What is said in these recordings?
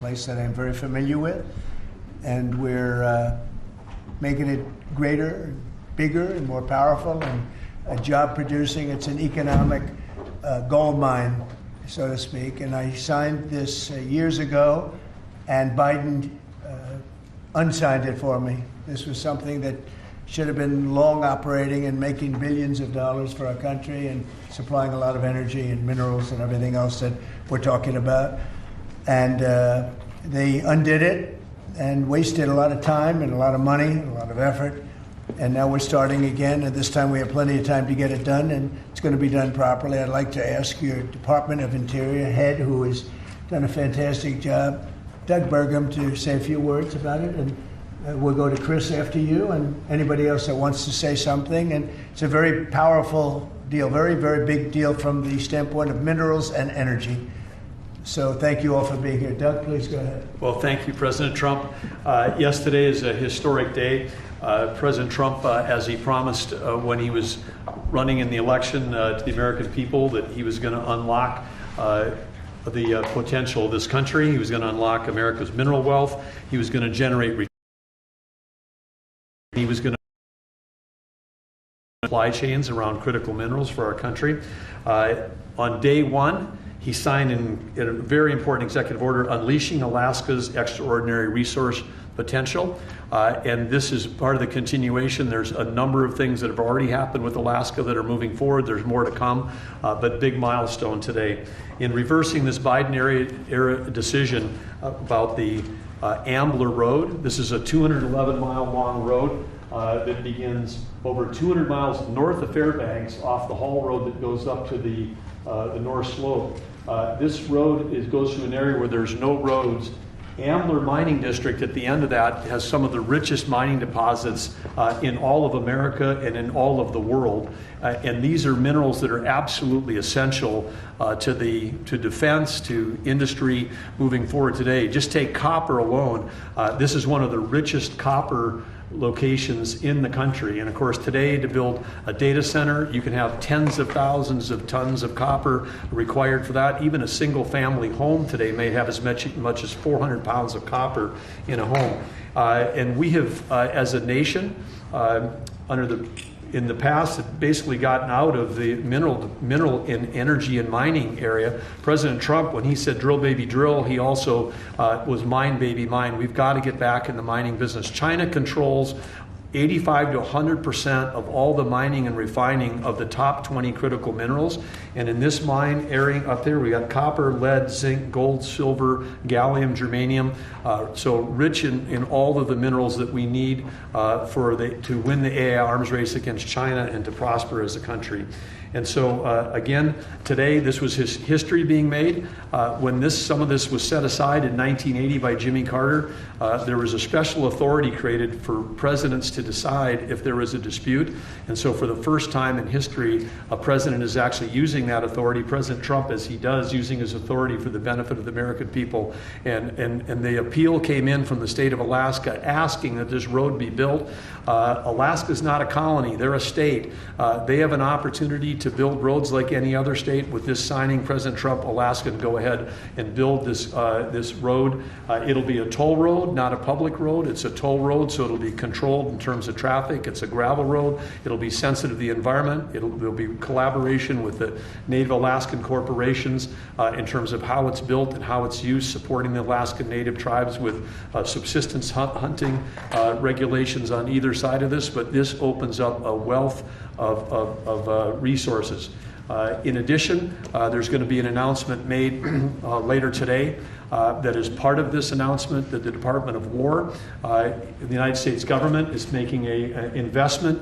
place that I'm very familiar with, and we're making it greater, bigger, and more powerful, and job producing. It's an economic gold mine, so to speak. And I signed this years ago, and Biden unsigned it for me. This was something that should have been long operating and making billions of dollars for our country and supplying a lot of energy and minerals and everything else that we're talking about. And they undid it and wasted a lot of time and a lot of money and a lot of effort. And now we're starting again, and this time we have plenty of time to get it done, and it's going to be done properly. I'd like to ask your Department of Interior head, who has done a fantastic job, Doug Burgum, to say a few words about it. And we'll go to Chris after you and anybody else that wants to say something. And it's a very powerful deal, very, very big deal from the standpoint of minerals and energy. So thank you all for being here. Doug, please go ahead. Well, thank you, President Trump. Yesterday is a historic day. President Trump, as he promised when he was running in the election to the American people, that he was going to unlock the potential of this country. He was going to unlock America's mineral wealth. He was going to generate. He was going to supply chains around critical minerals for our country. On day one, he signed in a very important executive order, Unleashing Alaska's Extraordinary Resource Potential. And this is part of the continuation. There's a number of things that have already happened with Alaska that are moving forward. There's more to come, but big milestone today. In reversing this Biden era decision about the Ambler Road, this is a 211-mile long road that begins over 200 miles north of Fairbanks off the Hall Road that goes up to the North Slope. This road goes through an area where there's no roads. Ambler Mining District at the end of that has some of the richest mining deposits in all of America and in all of the world. And these are minerals that are absolutely essential to defense, to industry moving forward today. Just take copper alone. This is one of the richest copper locations in the country. And of course, today to build a data center, you can have tens of thousands of tons of copper required for that. Even a single family home today may have as much as 400 pounds of copper in a home. And we have, as a nation, in the past, had basically gotten out of the mineral and energy and mining area. President Trump, when he said drill baby drill, he also was mine baby mine. We've got to get back in the mining business. China controls 85 to 100% of all the mining and refining of the top 20 critical minerals. And in this mine area up there, we got copper, lead, zinc, gold, silver, gallium, germanium. So rich in all of the minerals that we need to win the AI arms race against China and to prosper as a country. And so, again, today, this was his history being made. When some of this was set aside in 1980 by Jimmy Carter, there was a special authority created for presidents to decide if there was a dispute. And so for the first time in history, a president is actually using that authority. President Trump, as he does, using his authority for the benefit of the American people. And the appeal came in from the state of Alaska asking that this road be built. Alaska's not a colony, they're a state. They have an opportunity to build roads like any other state. With this signing, President Trump, Alaska can go ahead and build this road. It'll be a toll road, not a public road. It's a toll road, so it'll be controlled in terms of traffic. It's a gravel road. It'll be sensitive to the environment. There'll be collaboration with the Native Alaskan corporations in terms of how it's built and how it's used, supporting the Alaskan Native tribes with subsistence hunting regulations on either side of this. But this opens up a wealth of resources. In addition, there's going to be an announcement made later today that is part of this announcement that the Department of War, the United States government, is making an investment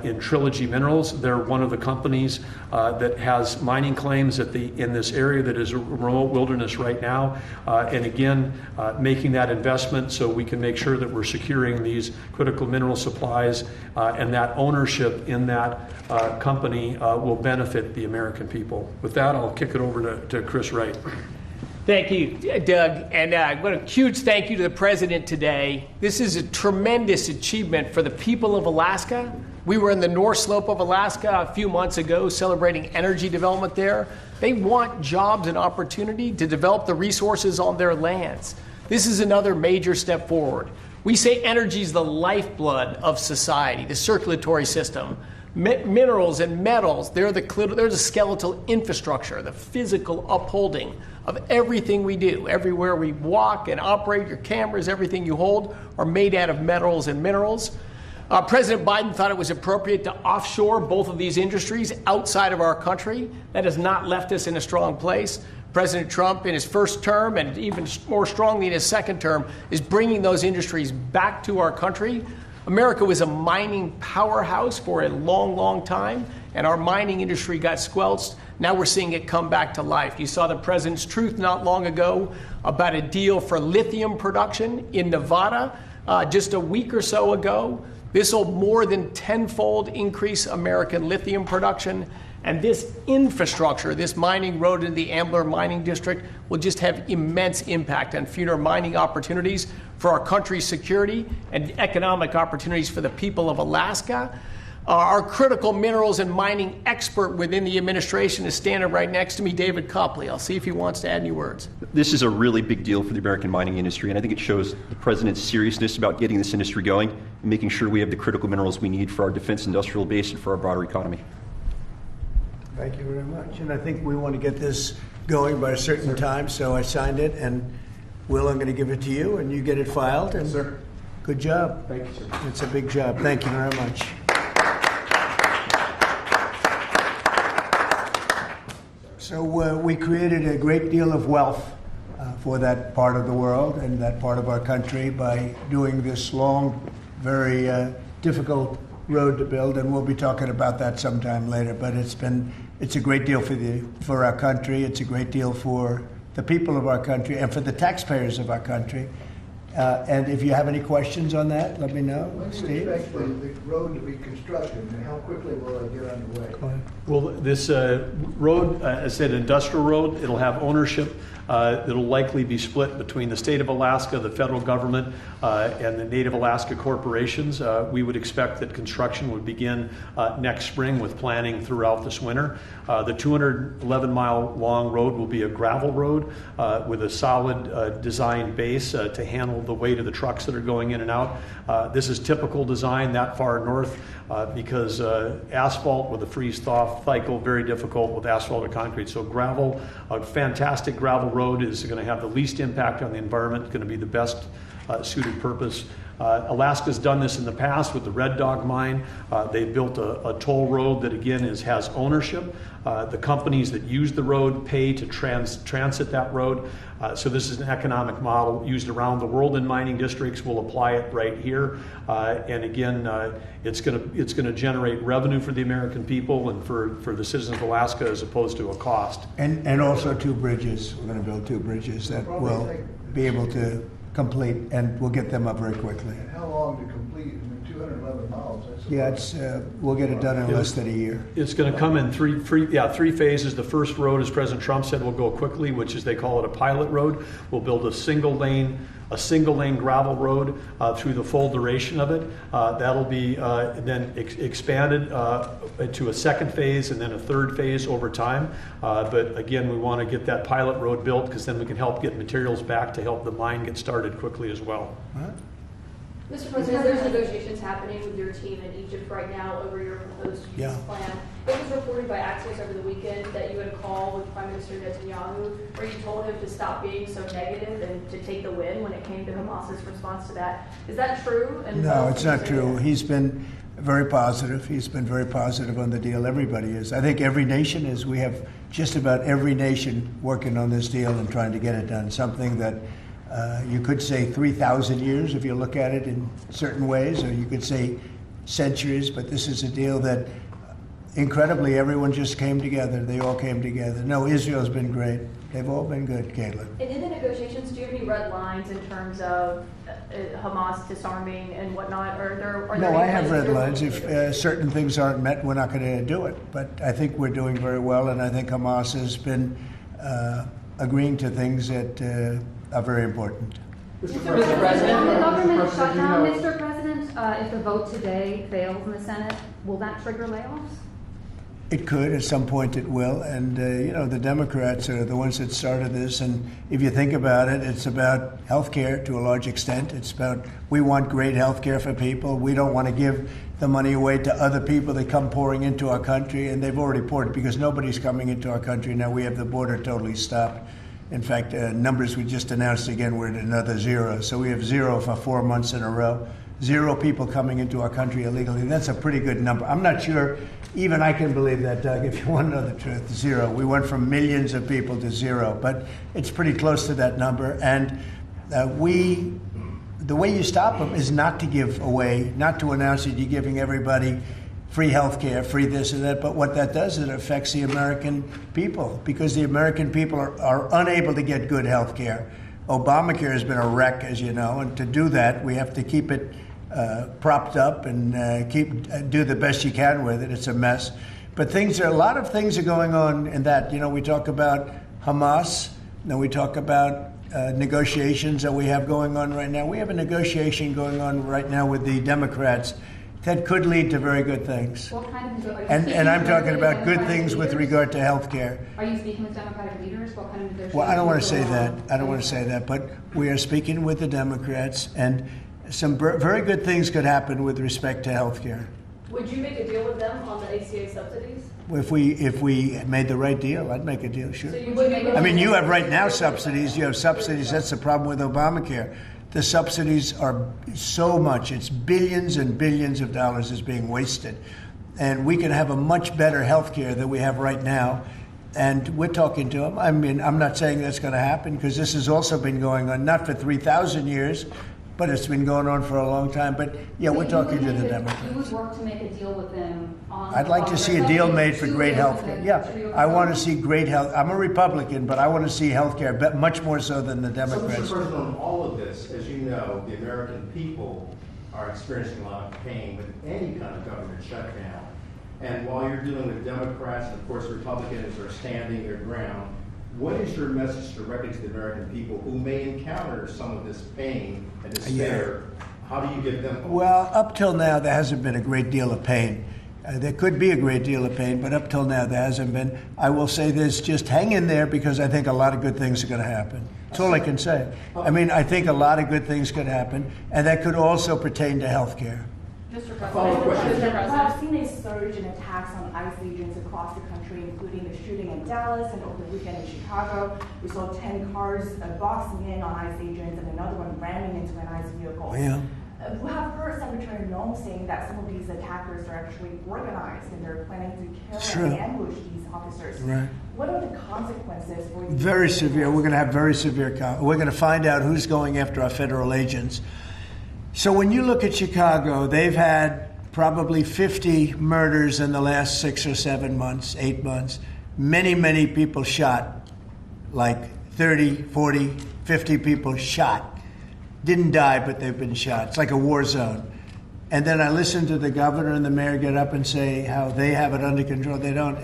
in Trilogy Minerals. They're one of the companies that has mining claims in this area that is a remote wilderness right now. And again, making that investment so we can make sure that we're securing these critical mineral supplies and that ownership in that company will benefit the American people. With that, I'll kick it over to Chris Wright. Thank you, Doug. And what a huge thank you to the President today. This is a tremendous achievement for the people of Alaska, We were in the North Slope of Alaska a few months ago celebrating energy development there. They want jobs and opportunity to develop the resources on their lands. This is another major step forward. We say energy is the lifeblood of society, the circulatory system. Minerals and metals, they're the skeletal infrastructure, the physical upholding of everything we do. Everywhere we walk and operate, your cameras, everything you hold are made out of metals and minerals. President Biden thought it was appropriate to offshore both of these industries outside of our country. That has not left us in a strong place. President Trump, in his first term and even more strongly in his second term, is bringing those industries back to our country. America was a mining powerhouse for a long, long time, and our mining industry got squelched. Now we're seeing it come back to life. You saw the president's truth not long ago about a deal for lithium production in Nevada just a week or so ago. This will more than tenfold increase American lithium production. And this infrastructure, this mining road in the Ambler Mining District, will just have immense impact on future mining opportunities for our country's security and economic opportunities for the people of Alaska. Our critical minerals and mining expert within the administration is standing right next to me, David Copley. I'll see if he wants to add any words. This is a really big deal for the American mining industry, and I think it shows the president's seriousness about getting this industry going and making sure we have the critical minerals we need for our defense industrial base and for our broader economy. Thank you very much. And I think we want to get this going by a certain time, so I signed it. And Will, I'm going to give it to you, and you get it filed. And Sir. Good job. Thank you, sir. It's a big job. Thank you very much. So we created a great deal of wealth for that part of the world and that part of our country by doing this long, very difficult road to build, and we'll be talking about that sometime later. But it's a great deal for our country. It's a great deal for the people of our country and for the taxpayers of our country. And if you have any questions on that, let me know. When do you Steve? expect the road to be constructed, and how quickly will it get underway? Go ahead. Well, this road, as I said, industrial road, it'll have ownership. It'll likely be split between the state of Alaska, the federal government, and the Native Alaska corporations. We would expect that construction would begin next spring with planning throughout this winter. The 211-mile long road will be a gravel road with a solid design base to handle the weight of the trucks that are going in and out. This is typical design that far north because asphalt with a freeze-thaw cycle, very difficult with asphalt or concrete. So gravel, a fantastic gravel road is going to have the least impact on the environment, going to be the best suited purpose. Alaska's done this in the past with the Red Dog mine. They built a toll road that again has ownership. The companies that use the road pay to transit that road. So this is an economic model used around the world in mining districts. We'll apply it right here. And again, it's going to generate revenue for the American people and for the citizens of Alaska as opposed to a cost. And also 2 bridges. We're going to build 2 bridges that will be able to complete, and we'll get them up very quickly. And how long to complete? I mean, 211 miles. That's Yeah, we'll get it done in less than a year. It's going to come in three phases. The first road, as President Trump said, will go quickly, which is they call it a pilot road. We'll build a single lane gravel road through the full duration of it. That'll be then expanded to a second phase and then a third phase over time. But again, we want to get that pilot road built because then we can help get materials back to help the mine get started quickly as well. Mr. President, there's negotiations happening with your team in Egypt right now over your proposed peace plan. It was reported by Axios over the weekend that you had a call with Prime Minister Netanyahu where you told him to stop being so negative and to take the win when it came to Hamas's response to that. Is that true? And No, it's not true. He's been very positive. He's been very positive on the deal. Everybody is. I think every nation is. We have just about every nation working on this deal and trying to get it done. Something that you could say 3,000 years if you look at it in certain ways, or you could say centuries, but this is a deal that incredibly everyone just came together. They all came together. No, Israel's been great. They've all been good, Caitlin. And in the negotiations, do you have any red lines in terms of Hamas disarming and whatnot? Are there No, any I have red places lines. you're If certain things aren't met, we're not going to do it. But I think we're doing very well, and I think Hamas has been agreeing to things that are very important. Mr. President. Will the government shut down, you know- Mr. President, if the vote today fails in the Senate? Will that trigger layoffs? It could. At some point it will. And, the Democrats are the ones that started this. And if you think about it, it's about health care to a large extent. It's about we want great health care for people. We don't want to give the money away to other people that come pouring into our country. And they've already poured it because nobody's coming into our country. Now we have the border totally stopped. In fact, numbers we just announced again, we're at another 0. So we have 0 for 4 months in a row. 0 people coming into our country illegally. That's a pretty good number. I'm not sure even I can believe that, Doug, if you want to know the truth. 0. We went from millions of people to 0, but it's pretty close to that number. And the way you stop them is not to give away, not to announce that you're giving everybody free health care, free this and that. But what that does is it affects the American people because the American people are unable to get good health care. Obamacare has been a wreck, as you know, and to do that, we have to keep it propped up and do the best you can with it. It's a mess. But a lot of things are going on in that. We talk about Hamas, then we talk about negotiations that we have going on right now. We have a negotiation going on right now with the Democrats that could lead to very good things. What kind of, and I'm talking about good things with regard to health care. Are you speaking with Democratic leaders? What kind of negotiations? Well, I don't want to say that. I don't want to say that. But we are speaking with the Democrats, and some very good things could happen with respect to health care. Would you make a deal with them on the ACA subsidies? If we made the right deal, I'd make a deal, sure. So you would make a I mean, you have right now subsidies. You have subsidies. That's the problem with Obamacare. The subsidies are so much. It's billions and billions of dollars is being wasted. And we can have a much better health care than we have right now. And we're talking to them. I mean, I'm not saying that's going to happen because this has also been going on, not for 3,000 years, but it's been going on for a long time. But, yeah, we're talking to the Democrats. You would work to make a deal with them on... I'd like to see a deal made for great health care. Yeah, I want to see great health. I'm a Republican, but I want to see health care much more so than the So, Democrats. Mr. President, on all of this, as you know, the American people are experiencing a lot of pain with any kind of government shutdown. And while you're dealing with Democrats and, of course, Republicans are standing their ground, what is your message directly to the American people who may encounter some of this pain and despair? How do you give them hope? Well, up till now, there hasn't been a great deal of pain. There could be a great deal of pain, but up till now, there hasn't been. I will say this, just hang in there because I think a lot of good things are going to happen. That's all I can say. I mean, I think a lot of good things could happen, and that could also pertain to health care. Mr. Follow-up President. question. Mr. We have President. seen a surge in attacks on ICE agents across the country, including the shooting in Dallas and over the weekend in Chicago. We saw 10 cars boxing in on ICE agents and another one ramming into an ICE vehicle. Yeah. We have heard Secretary Noem saying that some of these attackers are actually organized and they're planning to kill and ambush these officers. Right. What are the consequences for these? Very severe. We're going to have very severe. We're going to find out who's going after our federal agents. So when you look at Chicago, they've had probably 50 murders in the last 6 or 7 months, 8 months. Many, many people shot, like 30, 40, 50 people shot. Didn't die, but they've been shot. It's like a war zone. And then I listened to the governor and the mayor get up and say how they have it under control. They don't.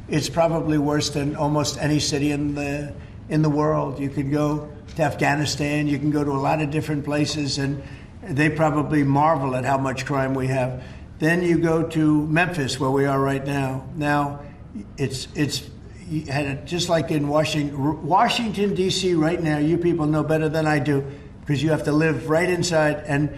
It's probably worse than almost any city in the world. You can go to Afghanistan. You can go to a lot of different places, and they probably marvel at how much crime we have. Then you go to Memphis, where we are right now. Now, it's just like in Washington, D.C. right now. You people know better than I do because you have to live right inside. And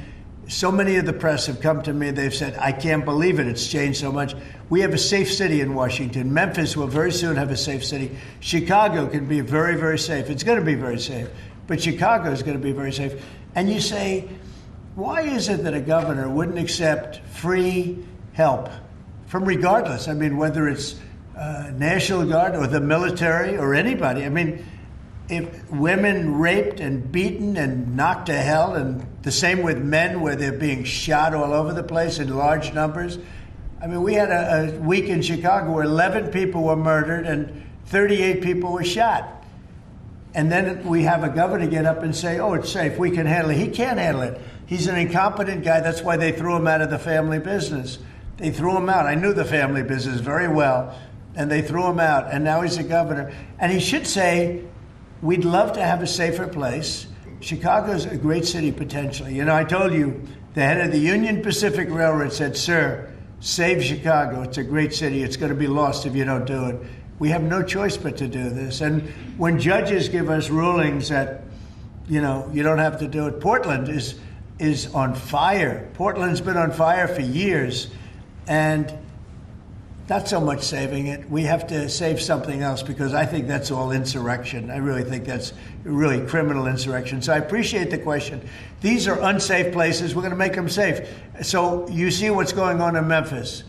so many of the press have come to me. They've said, I can't believe it. It's changed so much. We have a safe city in Washington. Memphis will very soon have a safe city. Chicago can be very, very safe. It's going to be very safe. But Chicago is going to be very safe. And you say, why is it that a governor wouldn't accept free help from regardless? I mean, whether it's National Guard or the military or anybody. I mean, if women raped and beaten and knocked to hell, and the same with men where they're being shot all over the place in large numbers. I mean, we had a week in Chicago where 11 people were murdered and 38 people were shot. And then we have a governor get up and say, oh, it's safe, we can handle it. He can't handle it. He's an incompetent guy. That's why they threw him out of the family business. They threw him out. I knew the family business very well, and they threw him out. And now he's a governor. And he should say, we'd love to have a safer place. Chicago's a great city potentially. You know, I told you the head of the Union Pacific Railroad said, "Sir, save Chicago. It's a great city. It's going to be lost if you don't do it." We have no choice but to do this. And when judges give us rulings that, you know, you don't have to do it, Portland is on fire. Portland's been on fire for years, and not so much saving it. We have to save something else, because I think that's all insurrection. I really think that's really criminal insurrection. So I appreciate the question. These are unsafe places. We're going to make them safe. So you see what's going on in Memphis.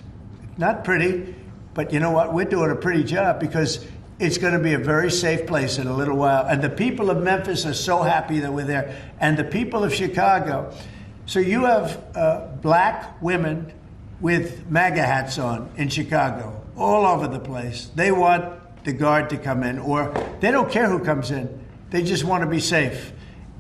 Not pretty, but you know what? We're doing a pretty job, because it's going to be a very safe place in a little while. And the people of Memphis are so happy that we're there. And the people of Chicago. So you have black women with MAGA hats on in Chicago, all over the place. They want the guard to come in, or they don't care who comes in. They just want to be safe.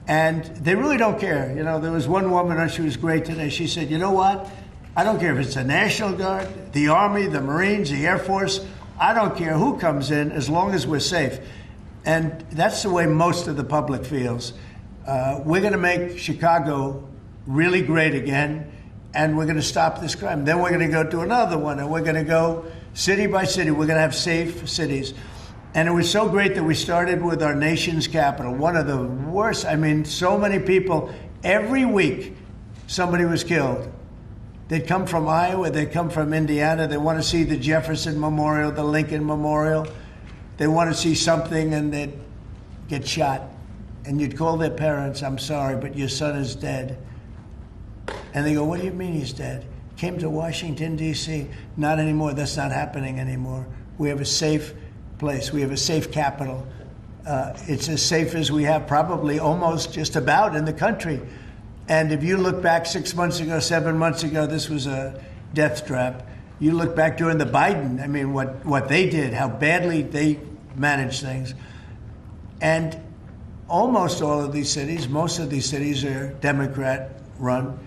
And they really don't care. You know, there was one woman, and she was great today. She said, "You know what? I don't care if it's the National Guard, the Army, the Marines, the Air Force. I don't care who comes in, as long as we're safe." And that's the way most of the public feels. We're going to make Chicago really great again, and we're going to stop this crime. Then we're going to go to another one, and we're going to go city by city. We're going to have safe cities. And it was so great that we started with our nation's capital, one of the worst. I mean, so many people, every week somebody was killed. They'd come from Iowa, they'd come from Indiana, they want to see the Jefferson Memorial, the Lincoln Memorial. They want to see something, and they'd get shot. And you'd call their parents, "I'm sorry, but your son is dead." And they go, "What do you mean he's dead?" "Came to Washington, D.C. Not anymore. That's not happening anymore. We have a safe place. We have a safe capital. It's as safe as we have probably almost just about in the country. And if you look back 6 months ago, 7 months ago, this was a death trap. You look back during the Biden, I mean, what they did, how badly they managed things. And almost all of these cities, most of these cities are Democrat run.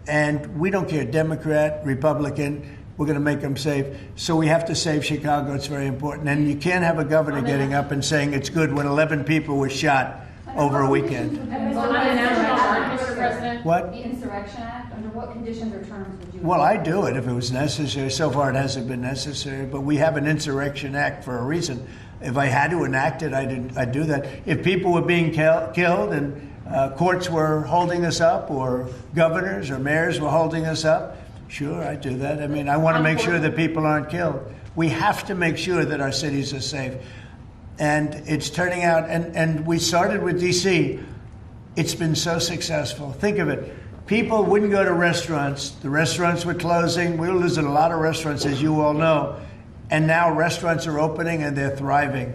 And we don't care, Democrat, Republican, we're going to make them safe. So we have to save Chicago. It's very important. And you can't have a governor getting up and saying it's good when 11 people were shot over a weekend. Mr. President, What? the Insurrection Act, under what conditions or terms would you? Well, I'd do it if it was necessary. So far, it hasn't been necessary. But we have an Insurrection Act for a reason. If I had to enact it, I'd do that. If people were being killed and courts were holding us up, or governors or mayors were holding us up, sure, I'd do that. I mean, I want to make sure that people aren't killed. We have to make sure that our cities are safe. And it's turning out, and we started with D.C. It's been so successful. Think of it. People wouldn't go to restaurants. The restaurants were closing. We were losing a lot of restaurants, as you all know. And now restaurants are opening, and they're thriving.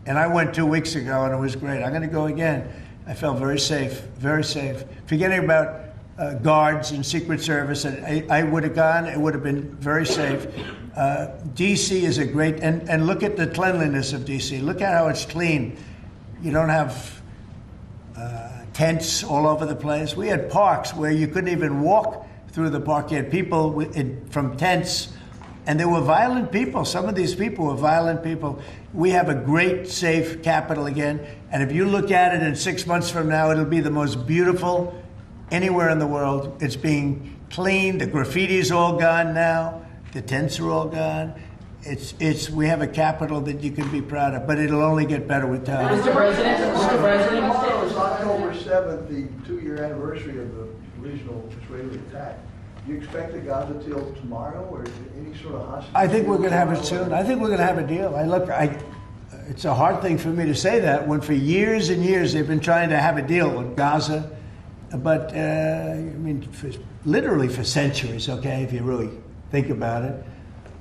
And I went 2 weeks ago, and it was great. I'm going to go again. I felt very safe, very safe. Forgetting about guards and Secret Service, and I would have gone. It would have been very safe. D.C. is a great, and look at the cleanliness of D.C. Look at how it's clean. You don't have tents all over the place. We had parks where you couldn't even walk through the park. You had people from tents, and they were violent people. Some of these people were violent people. We have a great, safe capital again, and if you look at it in 6 months from now, it'll be the most beautiful anywhere in the world. It's being cleaned. The graffiti's all gone now. The tents are all gone. We have a capital that you can be proud of, but it'll only get better with time. Mr. President. Tomorrow is October 7th, the 2-year anniversary of the original Israeli attack. Do you expect the Gaza deal tomorrow, or any sort of hostage? I think we're going to have it soon. I think we're going to have a deal. It's a hard thing for me to say that when for years and years they've been trying to have a deal with Gaza, but literally for centuries. Okay, if you really think about it.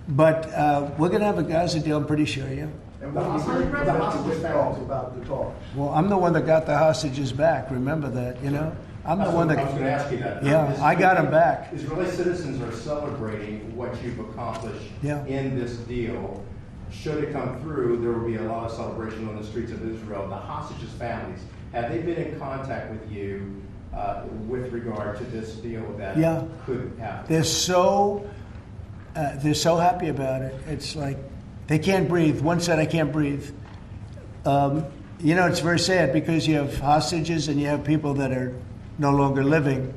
But we're going to have a Gaza deal, I'm pretty sure, yeah. And what do you hear about the talks? Well, I'm the one that got the hostages back. Remember that, you know? I'm the one that. I was going to ask you that. Yeah, I got them back. Israeli citizens are celebrating what you've accomplished in this deal. Should it come through, there will be a lot of celebration on the streets of Israel. The hostages' families, have they been in contact with you with regard to this deal that could happen? They're so happy about it. It's like they can't breathe. One said, "I can't breathe." you know, it's very sad because you have hostages and you have people that are no longer living.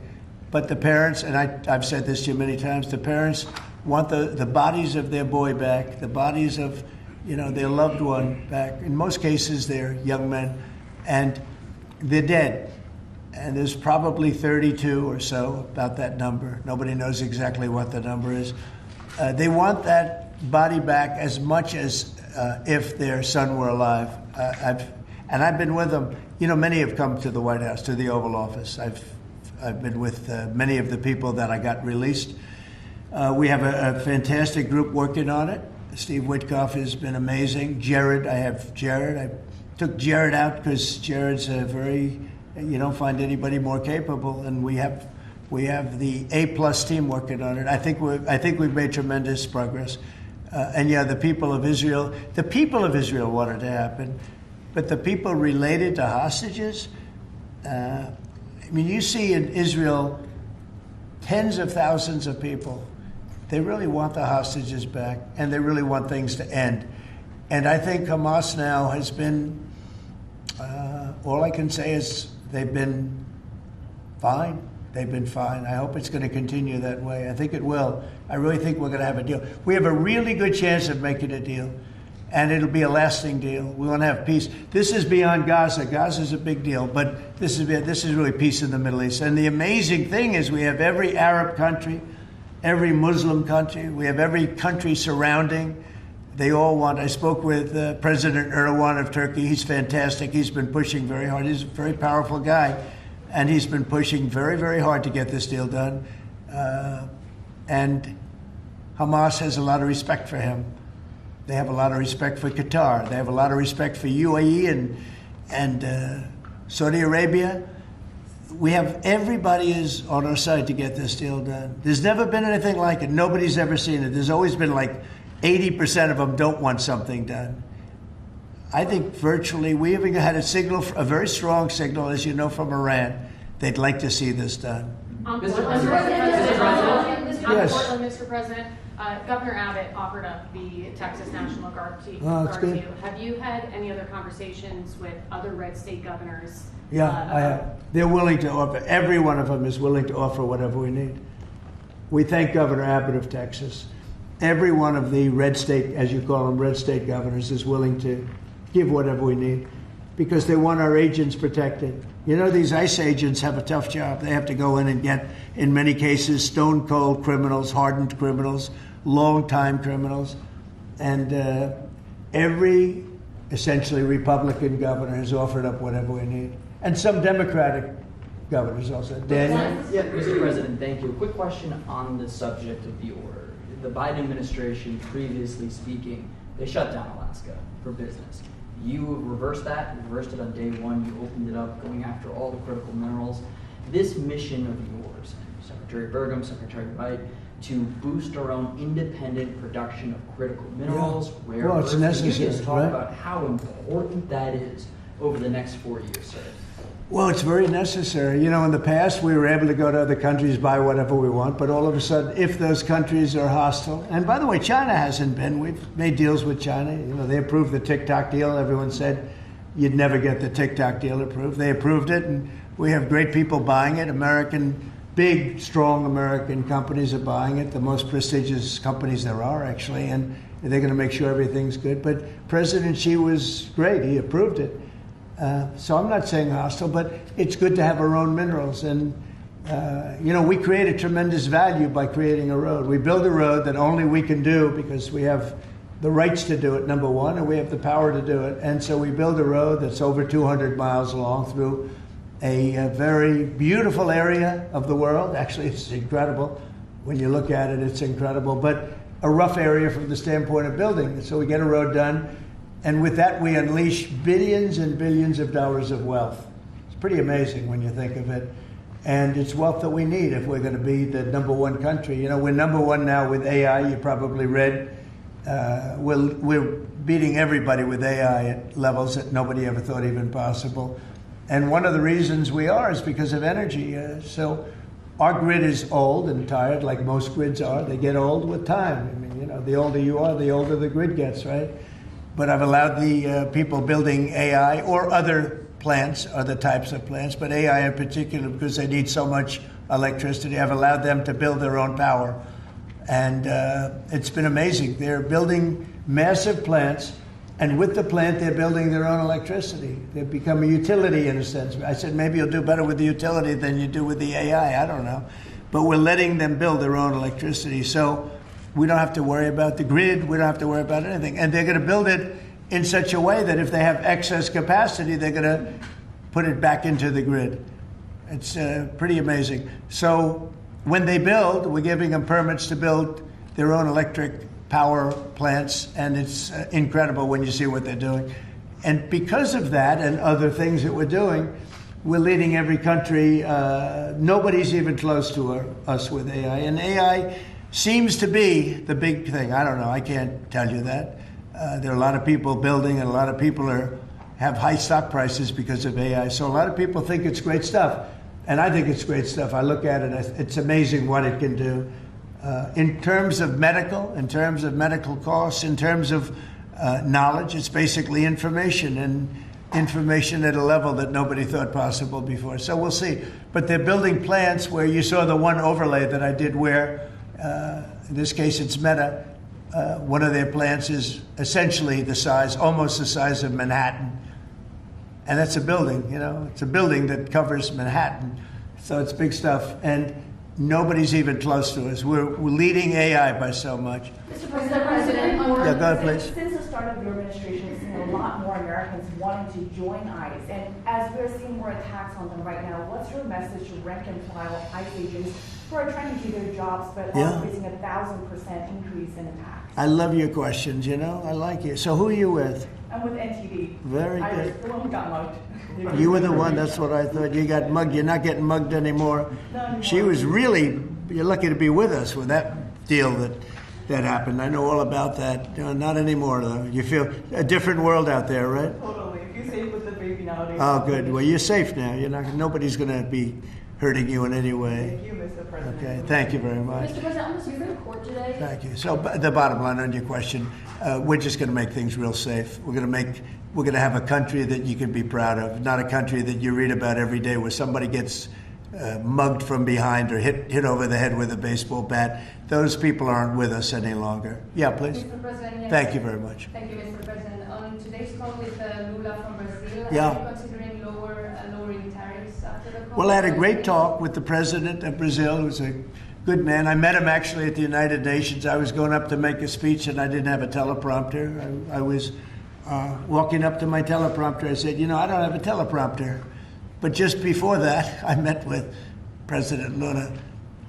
But the parents, and I've said this to you many times, the parents want the bodies of their boy back, the bodies of, you know, their loved one back. In most cases, they're young men, and they're dead. And there's probably 32 or so, about that number. Nobody knows exactly what the number is. They want that body back as much as if their son were alive. I've been with them. You know, many have come to the White House, to the Oval Office. I've been with many of the people that I got released. We have a fantastic group working on it. Steve Witkoff has been amazing. Jared, I have Jared. I took Jared out because Jared's a very, you don't find anybody more capable, and we have the A+ team working on it. I think we've made tremendous progress. And yeah, the people of Israel wanted to happen, but the people related to hostages, I mean, you see in Israel tens of thousands of people. They really want the hostages back, and they really want things to end. And I think Hamas now has been, all I can say is they've been fine. They've been fine. I hope it's going to continue that way. I think it will. I really think we're going to have a deal. We have a really good chance of making a deal, and it'll be a lasting deal. We want to have peace. This is beyond Gaza. Gaza's a big deal, but this is really peace in the Middle East. And the amazing thing is we have every Arab country, every Muslim country, we have every country surrounding. They all want. I spoke with President Erdogan of Turkey. He's fantastic. He's been pushing very hard. He's a very powerful guy. And he's been pushing very, very hard to get this deal done. And Hamas has a lot of respect for him. They have a lot of respect for Qatar. They have a lot of respect for UAE and Saudi Arabia. We have, everybody is on our side to get this deal done. There's never been anything like it. Nobody's ever seen it. There's always been like 80% of them don't want something done. I think virtually, we even had a signal, a very strong signal, as you know, from Iran. They'd like to see this done. Mr. President, Governor Abbott offered up the Texas National Guard to you. Have you had any other conversations with other red state governors? Yeah, I have. They're willing to offer. Every one of them is willing to offer whatever we need. We thank Governor Abbott of Texas. Every one of the red state, as you call them, red state governors is willing to give whatever we need because they want our agents protected. You know, these ICE agents have a tough job. They have to go in and get, in many cases, stone cold criminals, hardened criminals, long-time criminals. And every, essentially, Republican governor has offered up whatever we need. And some Democratic governors also. Daniel? Yeah, Mr. President, thank you. A quick question on the subject of the order. The Biden administration, previously speaking, they shut down Alaska for business. You reversed that, you reversed it on day one, you opened it up, going after all the critical minerals. This mission of yours, Secretary Burgum, Secretary Wright, to boost our own independent production of critical minerals, rare earths. Can you just talk about how important that is over the next 4 years, sir? Well, it's very necessary. You know, in the past, we were able to go to other countries, buy whatever we want, but all of a sudden, if those countries are hostile, and by the way, China hasn't been. We've made deals with China. You know, they approved the TikTok deal. Everyone said you'd never get the TikTok deal approved. They approved it, and we have great people buying it. Big, strong American companies are buying it, the most prestigious companies there are, actually, and they're going to make sure everything's good. But President Xi was great. He approved it. So I'm not saying hostile, but it's good to have our own minerals. And, you know, we create a tremendous value by creating a road. We build a road that only we can do because we have the rights to do it, number one, and we have the power to do it. And so we build a road that's over 200 miles long through a very beautiful area of the world. Actually, it's incredible. When you look at it, it's incredible. But a rough area from the standpoint of building. So we get a road done. And with that, we unleash billions and billions of dollars of wealth. It's pretty amazing when you think of it. And it's wealth that we need if we're going to be the number one country. You know, we're number one now with AI. You probably read. We're beating everybody with AI at levels that nobody ever thought even possible. And one of the reasons we are is because of energy. So our grid is old and tired, like most grids are. They get old with time. I mean, you know, the older you are, the older the grid gets, right? but I've allowed the people building AI or other plants, other types of plants, but AI in particular because they need so much electricity. I've allowed them to build their own power. And it's been amazing. They're building massive plants, and with the plant, they're building their own electricity. They've become a utility in a sense. I said, maybe you'll do better with the utility than you do with the AI. I don't know. But we're letting them build their own electricity. So we don't have to worry about the grid. We don't have to worry about anything. And they're going to build it in such a way that if they have excess capacity, they're going to put it back into the grid. It's pretty amazing. So when they build, we're giving them permits to build their own electric power plants, and it's incredible when you see what they're doing. And because of that and other things that we're doing, we're leading every country. Nobody's even close to us with AI. And AI seems to be the big thing. I don't know. I can't tell you that. There are a lot of people building, and a lot of people have high stock prices because of AI. So a lot of people think it's great stuff. And I think it's great stuff. I look at it, it's amazing what it can do. In terms of medical costs, in terms of knowledge, it's basically information, and information at a level that nobody thought possible before. So we'll see. But they're building plants where you saw the one overlay that I did where, in this case it's Meta, one of their plants is essentially almost the size of Manhattan. And that's a building, it's a building that covers Manhattan. So it's big stuff. And nobody's even close to us. We're leading AI by so much. Mr. President, yeah, go ahead, please. Since the start of your administration, we've seen a lot more Americans wanting to join ICE. And as we're seeing more attacks on them right now, what's your message to rank and file ICE agents who are trying to do their jobs but are facing 1,000% increase in attacks? I love your questions, I like it. So who are you with? I'm with NTD. Very good. The one who got mugged. You were the one, that's what I thought. You got mugged. You're not getting mugged anymore. She was really, you're lucky to be with us with that deal that happened. I know all about that. Not anymore, though. You feel a different world out there, right? Totally. You're safe with the baby nowadays. Oh, good. Well, you're safe now. Nobody's going to be hurting you in any way. Thank you, Mr. President. Okay, thank you very much. Mr. President, on the Supreme Court today. Thank you. So the bottom line on your question, we're just going to make things real safe. We're going to have a country that you can be proud of, not a country that you read about every day where somebody gets mugged from behind or hit over the head with a baseball bat. Those people aren't with us any longer. Yeah, please. Mr. President, yes. Thank you very much. Thank you, Mr. President. On today's call with Lula from Brazil, Yeah. are you considering lowering tariffs after the call? Well, I had a great talk with the president of Brazil, who's a good man. I met him actually at the United Nations. I was going up to make a speech, and I didn't have a teleprompter. I was walking up to my teleprompter. I said, I don't have a teleprompter. But just before that, I met with President Lula,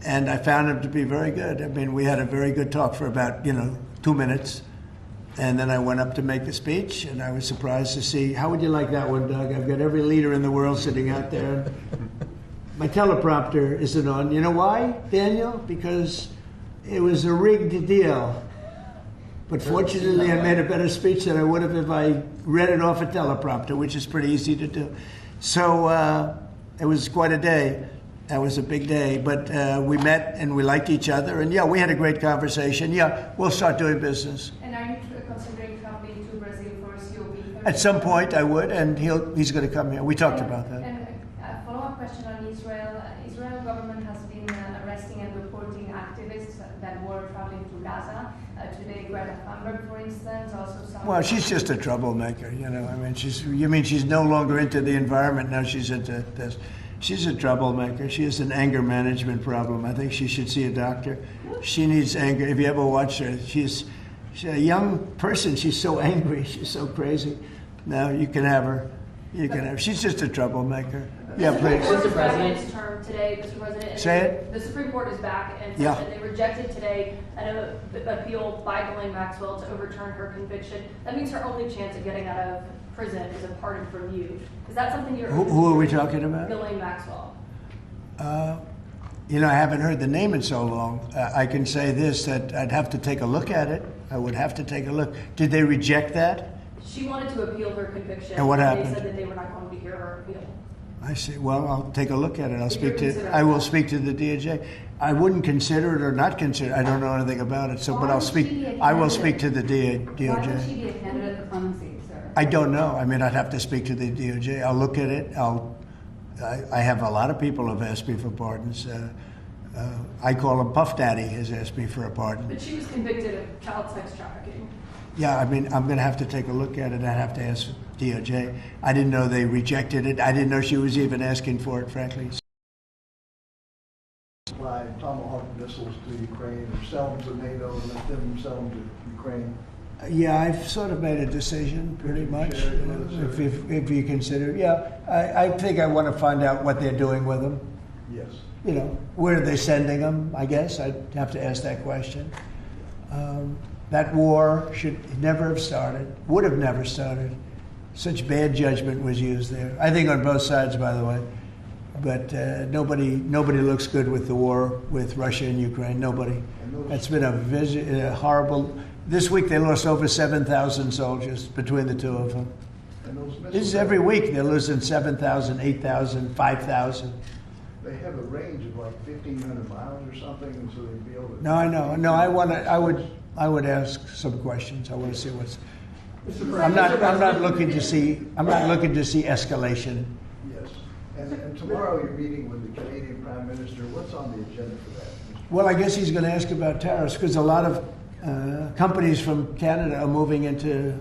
and I found him to be very good. I mean, we had a very good talk for about, 2 minutes. And then I went up to make a speech, and I was surprised to see, how would you like that one, Doug? I've got every leader in the world sitting out there. My teleprompter isn't on. You know why, Daniel? Because it was a rigged deal. But fortunately, I made a better speech than I would have if I read it off a teleprompter, which is pretty easy to do. So it was quite a day. That was a big day. But we met, and we liked each other. And, we had a great conversation. We'll start doing business. And are you considering traveling to Brazil for COP30? At some point, I would, and he's going to come here. We talked about that. And a follow-up question on Israel. Israel government has been arresting and reporting activists that were traveling to Gaza. Today, Greta Thunberg, for instance, also some... Well, she's just a troublemaker, I mean, she's no longer into the environment, now she's into this. She's a troublemaker. She has an anger management problem. I think she should see a doctor. She needs anger. If you ever watch her, she's a young person. She's so angry. She's so crazy. Now, you can have her. She's just a troublemaker. Yeah, please. Mr. President's term today, Mr. President. Say it. The Supreme Court is back and said that they rejected today an appeal by Ghislaine Maxwell to overturn her conviction. That means her only chance of getting out of prison is a pardon from you. Is that something you're... Who are we talking about? Ghislaine Maxwell. I haven't heard the name in so long. I can say this, that I'd have to take a look at it. I would have to take a look. Did they reject that? She wanted to appeal her conviction. And what happened? They said that they were not going to hear her appeal. I see. Well, I'll take a look at it. I will speak to the DOJ. I wouldn't consider it or not consider it. I don't know anything about it. So, but I will speak to the DOJ. Why would she be a candidate for I don't know. I mean, I'd have to speak to the DOJ. I'll look at it. I have a lot of people who have asked me for pardons. I call him Puff Daddy has asked me for a pardon. But she was convicted of child sex trafficking. Yeah, I mean, I'm going to have to take a look at it. I have to ask DOJ. I didn't know they rejected it. I didn't know she was even asking for it, frankly. Supply Tomahawk missiles to Ukraine or sell them to NATO and let them sell them to Ukraine. Yeah, I've sort of made a decision, pretty much. If you consider, yeah, I think I want to find out what they're doing with them. Yes. You know, where are they sending them? I guess I'd have to ask that question. That war should never have started, would have never started. Such bad judgment was used there. I think on both sides, by the way. But nobody looks good with the war with Russia and Ukraine. Nobody. That's been a horrible. This week they lost over 7,000 soldiers between the two of them. This is every week they're losing 7,000, 8,000, 5,000. They have a range of like 1,500 miles or something, and so they'd be able to. No, I know. No, I would ask some questions. I want to see what's. I'm not looking to see escalation. Yes. And tomorrow you're meeting with the Canadian Prime Minister. What's on the agenda for that? Well, I guess he's going to ask about tariffs because a lot of companies from Canada are moving into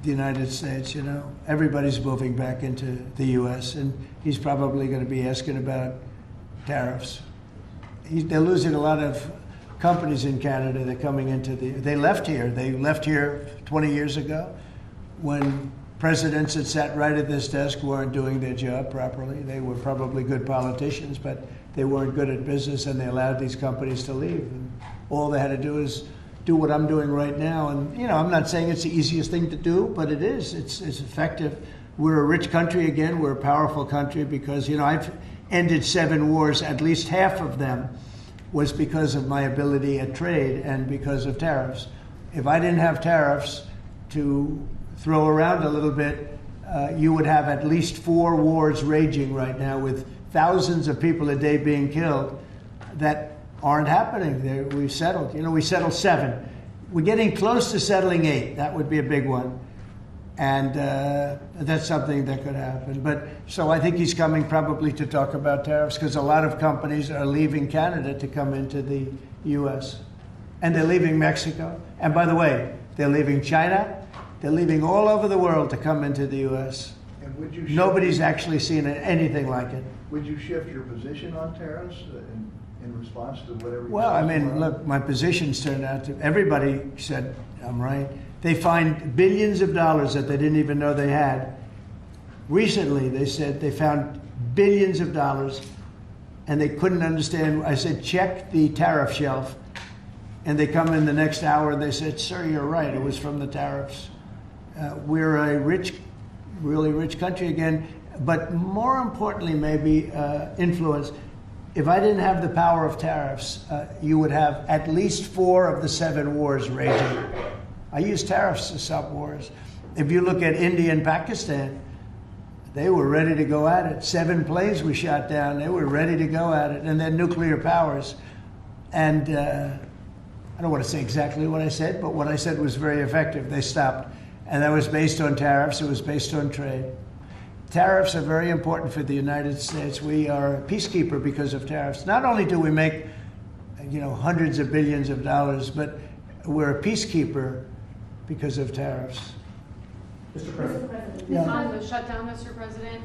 the United States. You know, everybody's moving back into the U.S. and he's probably going to be asking about tariffs. They're losing a lot of companies in Canada. They're coming into they left here. They left here 20 years ago when presidents that sat right at this desk weren't doing their job properly. They were probably good politicians, but they weren't good at business, and they allowed these companies to leave. And all they had to do is do what I'm doing right now. And, you know, I'm not saying it's the easiest thing to do, but it is. It's effective. We're a rich country again. We're a powerful country because, you know, I've ended 7 wars. At least half of them was because of my ability at trade and because of tariffs. If I didn't have tariffs to throw around a little bit, you would have at least 4 wars raging right now with thousands of people a day being killed that aren't happening. We've settled. You know, we settled 7. We're getting close to settling 8. That would be a big one. And that's something that could happen. But so I think he's coming probably to talk about tariffs because a lot of companies are leaving Canada to come into the U.S. And they're leaving Mexico. And by the way, they're leaving China. They're leaving all over the world to come into the U.S. And would you Nobody's actually seen anything like it. Would you shift your position on tariffs in response to whatever? Well, I mean, look, my positions turned out to, everybody said I'm right. They find billions of dollars that they didn't even know they had. Recently, they said they found billions of dollars and they couldn't understand. I said, check the tariff shelf. And they come in the next hour and they said, sir, you're right. It was from the tariffs. We're a rich, really rich country again. But more importantly, maybe influence. If I didn't have the power of tariffs, you would have at least 4 of the 7 wars raging. I use tariffs to stop wars. If you look at India and Pakistan, they were ready to go at it. 7 planes we shot down. They were ready to go at it. And they're nuclear powers. And I don't want to say exactly what I said, but what I said was very effective. They stopped. And that was based on tariffs. It was based on trade. Tariffs are very important for the United States. We are a peacekeeper because of tariffs. Not only do we make, you know, hundreds of billions of dollars, but we're a peacekeeper because of tariffs. Mr. President. Yeah. On the shutdown, Mr. President,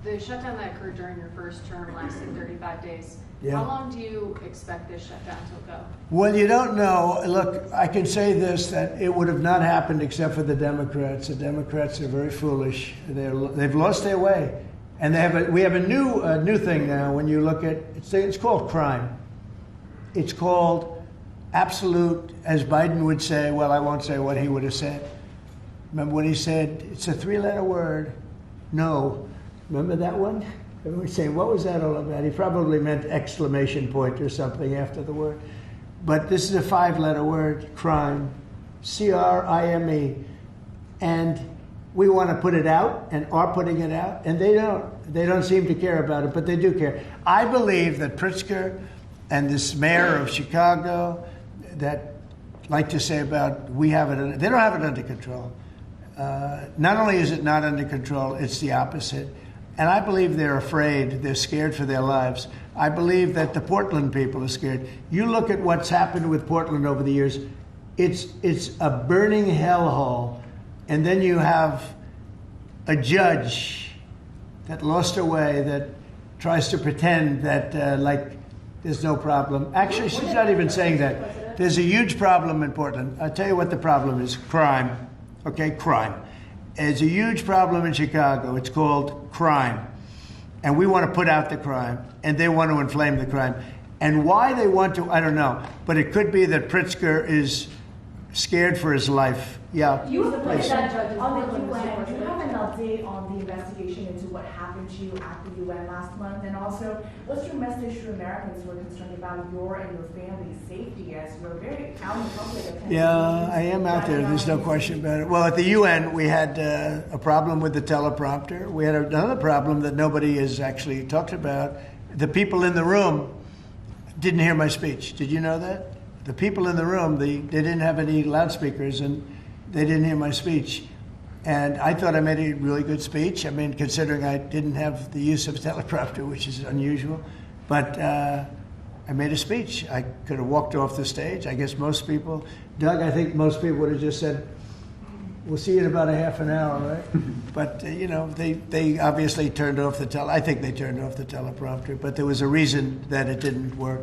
the shutdown that occurred during your first term lasted 35 days. Yeah. How long do you expect this shutdown to go? Well, you don't know. Look, I can say this, that it would have not happened except for the Democrats. The Democrats are very foolish. They've lost their way. And we have a new thing now when you look at, it's called crime. It's called absolute, as Biden would say, well, I won't say what he would have said. Remember when he said, it's a 3-letter word, no. Remember that one? Everyone's saying, what was that all about? He probably meant exclamation point or something after the word. But this is a 5-letter word, crime, C-R-I-M-E. And we want to put it out and are putting it out, and they don't. They don't seem to care about it, but they do care. I believe that Pritzker and this mayor of Chicago that like to say about they don't have it under control. Not only is it not under control, it's the opposite. And I believe they're afraid, they're scared for their lives. I believe that the Portland people are scared. You look at what's happened with Portland over the years, it's a burning hellhole. And then you have a judge that lost her way, that tries to pretend that like there's no problem. Actually, she's not even saying that. There's a huge problem in Portland. I'll tell you what the problem is, crime. Okay, crime. There's a huge problem in Chicago. It's called crime. And we want to put out the crime, and they want to inflame the crime. And why they want to, I don't know. But it could be that Pritzker is scared for his life. Yeah. You have please. that judge on the UN. Do you have an update on the investigation into what happened to you at the UN last month? And also, what's your message to Americans who are concerned about your and your family's safety as you're very out in public? Yeah, I am out there. There's no question about it. Well, at the UN, we had a problem with the teleprompter. We had another problem that nobody has actually talked about. The people in the room didn't hear my speech. Did you know that? The people in the room, they didn't have any loudspeakers, and they didn't hear my speech. And I thought I made a really good speech. I mean, considering I didn't have the use of a teleprompter, which is unusual. But I made a speech. I could have walked off the stage. I guess most people, Doug, I think most people would have just said, we'll see you in about a half an hour, right? But, they obviously turned off I think they turned off the teleprompter, but there was a reason that it didn't work.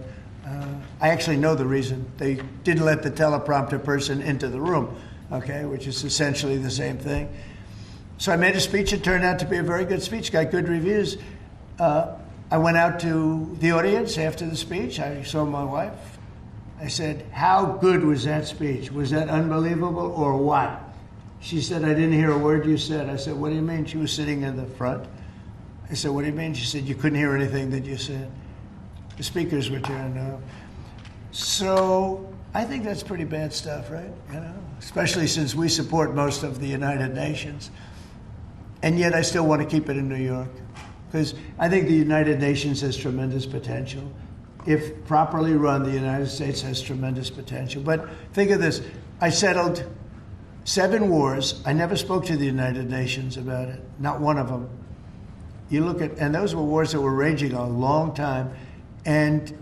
I actually know the reason. They didn't let the teleprompter person into the room, okay, which is essentially the same thing. So I made a speech. It turned out to be a very good speech, got good reviews. I went out to the audience after the speech. I saw my wife. I said, how good was that speech? Was that unbelievable or what? She said, I didn't hear a word you said. I said, what do you mean? She was sitting in the front. I said, what do you mean? She said, you couldn't hear anything that you said. The speakers were turned off. So I think that's pretty bad stuff, right? Especially since we support most of the United Nations. And yet I still want to keep it in New York. Because I think the United Nations has tremendous potential. If properly run, the United States has tremendous potential. But think of this. I settled 7 wars. I never spoke to the United Nations about it. Not one of them. You look at, and those were wars that were raging a long time. And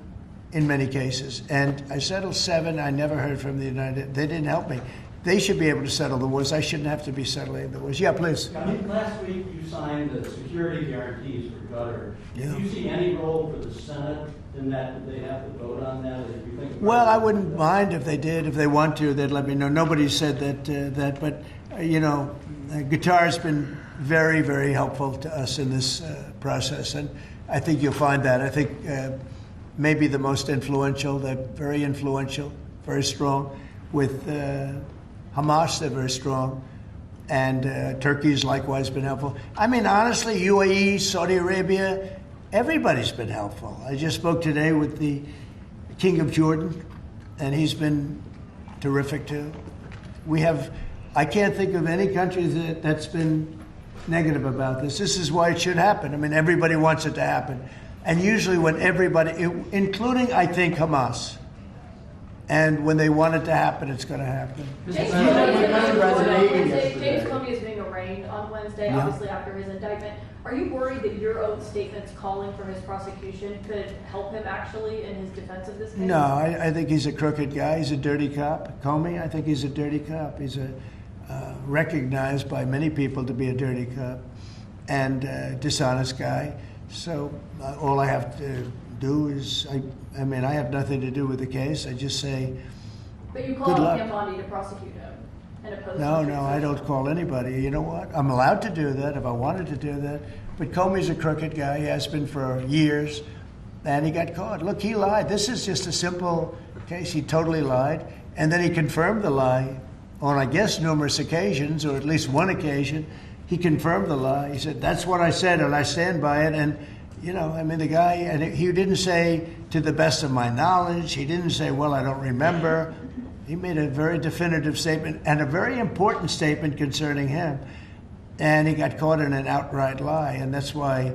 in many cases. And I settled 7. I never heard from the United. They didn't help me. They should be able to settle the wars. I shouldn't have to be settling the wars. Yeah, please. Last week you signed the security guarantees for Qatar. Yeah. Do you see any role for the Senate in that? They have to vote on that? If you think well, I wouldn't mind if they did. If they want to, they'd let me know. Nobody said that. But, Qatar's been very, very helpful to us in this process. And I think you'll find that. I think maybe the most influential. They're very influential, very strong. With Hamas, they're very strong. And Turkey's likewise been helpful. I mean, honestly, UAE, Saudi Arabia, everybody's been helpful. I just spoke today with the King of Jordan, and he's been terrific too. I can't think of any country that's been negative about this. This is why it should happen. I mean, everybody wants it to happen. And usually when everybody, including, I think, Hamas, and when they want it to happen, it's going to happen. James Comey is being arraigned on Wednesday, obviously after his indictment. Are you worried that your own statements calling for his prosecution could help him actually in his defense of this case? No, I think he's a crooked guy. He's a dirty cop. Comey, I think he's a dirty cop. He's recognized by many people to be a dirty cop and dishonest guy. So all I have to do is, I have nothing to do with the case. I just say, but you called on Bondi to prosecute him and oppose him. No, I don't call anybody. You know what? I'm allowed to do that if I wanted to do that. But Comey's a crooked guy. He has been for years. And he got caught. Look, he lied. This is just a simple case. He totally lied. And then he confirmed the lie on, I guess, numerous occasions, or at least one occasion. He confirmed the lie. He said, that's what I said, and I stand by it. And the guy, and he didn't say, to the best of my knowledge. He didn't say, well, I don't remember. He made a very definitive statement and a very important statement concerning him. And he got caught in an outright lie. And that's why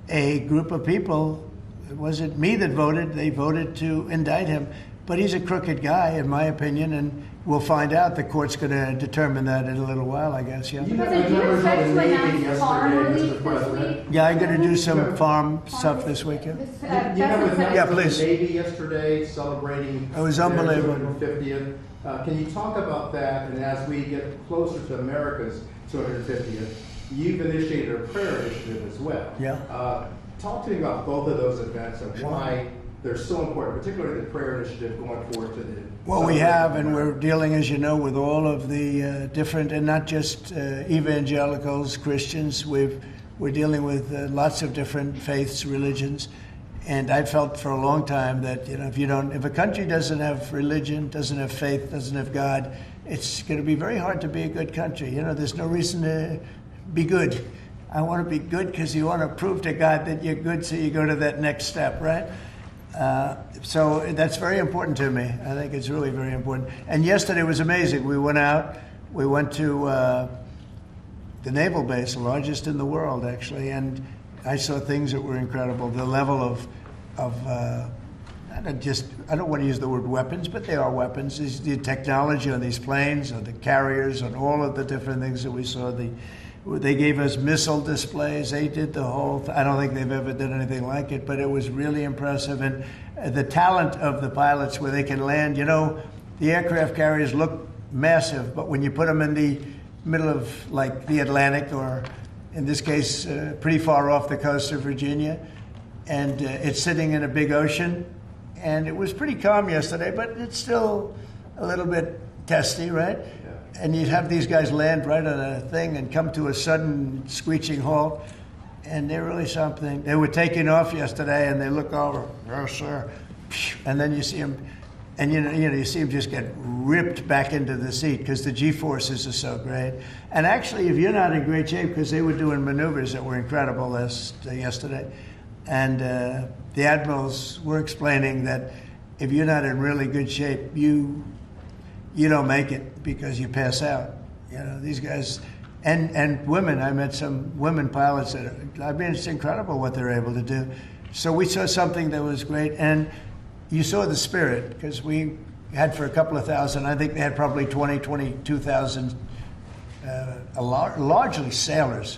a group of people, it wasn't me that voted, they voted to indict him. but he's a crooked guy, in my opinion, and we'll find out. The court's going to determine that in a little while, I guess, yeah. President, do you expect to announce farm relief this week? Yeah, I'm going to do some farm stuff this weekend. You know, with Yeah, please. the Navy yesterday celebrating It was their unbelievable. 250th. Can you talk about that? And as we get closer to America's 250th, you've initiated a prayer initiative as well. Yeah. Talk to me about both of those events and why they're so important, particularly the prayer initiative going forward to the. Well, we have, and we're dealing, as you know, with all of the different, and not just evangelicals, Christians. We're dealing with lots of different faiths, religions, and I felt for a long time that if a country doesn't have religion, doesn't have faith, doesn't have God, it's going to be very hard to be a good country. There's no reason to be good. I want to be good because you want to prove to God that you're good, so you go to that next step, right? So that's very important to me. I think it's really very important. And yesterday was amazing. We went out. We went to the naval base, the largest in the world, actually, and I saw things that were incredible. The level of I don't want to use the word weapons, but they are weapons. It's the technology on these planes, on the carriers, on all of the different things that we saw. They gave us missile displays. They did the whole I don't think they've ever done anything like it, but it was really impressive. And the talent of the pilots where they can land. The aircraft carriers look massive, but when you put them in the middle of, like, the Atlantic, or in this case, pretty far off the coast of Virginia, and it's sitting in a big ocean, and it was pretty calm yesterday, but it's still a little bit testy, right? And you'd have these guys land right on a thing and come to a sudden screeching halt, and they're really something. They were taking off yesterday, and they look over, yes, sir, and then you see them, and you see them just get ripped back into the seat because the G-forces are so great. And actually, if you're not in great shape, because they were doing maneuvers that were incredible yesterday, and the admirals were explaining that if you're not in really good shape, you don't make it because you pass out. These guys, and women. I met some women pilots it's incredible what they're able to do. So we saw something that was great, and you saw the spirit, because we had for a couple of thousand. I think they had probably 22,000, largely sailors,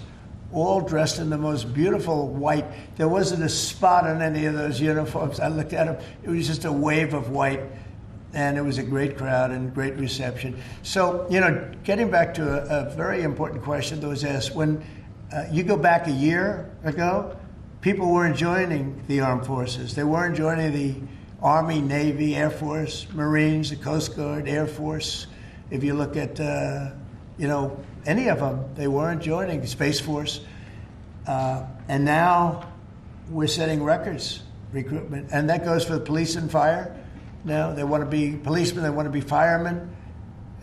all dressed in the most beautiful white. There wasn't a spot on any of those uniforms. I looked at them. It was just a wave of white. And it was a great crowd and great reception. So, getting back to a very important question that was asked, when you go back a year ago, people weren't joining the armed forces. They weren't joining the Army, Navy, Air Force, Marines, the Coast Guard, Air Force. If you look at, any of them, they weren't joining, Space Force. And now we're setting records, recruitment. And that goes for the police and fire. Now they want to be policemen, they want to be firemen.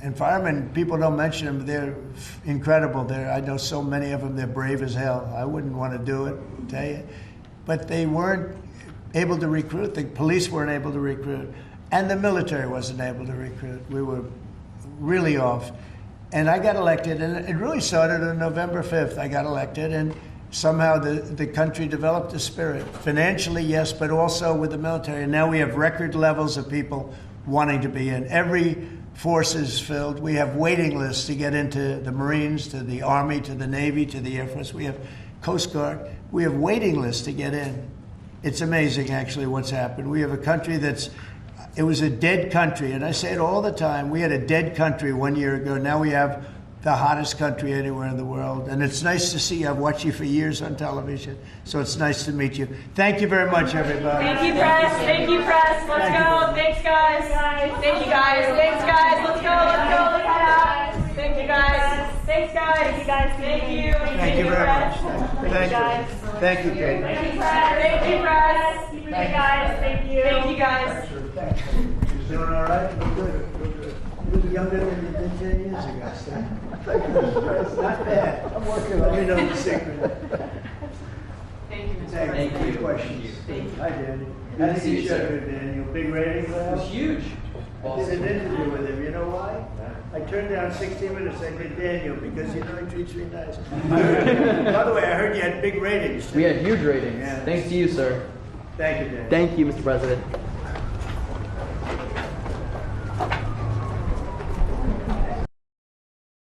And firemen, people don't mention them, they're incredible. I know so many of them, they're brave as hell. I wouldn't want to do it, tell you. But they weren't able to recruit. The police weren't able to recruit. And the military wasn't able to recruit. We were really off. And I got elected, and it really started on November 5th. I got elected, and somehow the country developed a spirit. Financially, yes, but also with the military. And now we have record levels of people wanting to be in. Every force is filled. We have waiting lists to get into the Marines, to the Army, to the Navy, to the Air Force. We have Coast Guard. We have waiting lists to get in. It's amazing, actually, what's happened. We have a country it was a dead country. And I say it all the time. We had a dead country 1 year ago. Now we have the hottest country anywhere in the world. And it's nice to see you. I've watched you for years on television, so it's nice to meet you. Thank you very much, everybody. Thank you, press. Thank you, press. Let's go. Thanks, guys. Thank you, guys. Thanks, guys. Let's go. Let's go. Let's head out. Thank you, guys. Thanks, guys. Thank you, guys. Thank you. Thank you very much. Thank you. Thank you, Kate. Thank you, press. Thank you, press. Thank you, guys. Thank you. Thank you, guys. You doing all right? Good. You're younger than you did 10 years ago, so. Not bad. I'm working on it. You know the secret. Thank you, Mr. Thank you. Good questions. Hi, Danny. How did you show it, Daniel? Big rating for us? Huge. I did an interview with him. You know why? I turned down 16 minutes. I did Daniel because he treats me nice. By the way, I heard you had big ratings. We had huge ratings. Yeah. Thanks to you, sir. Thank you, Danny. Thank you, Mr. President.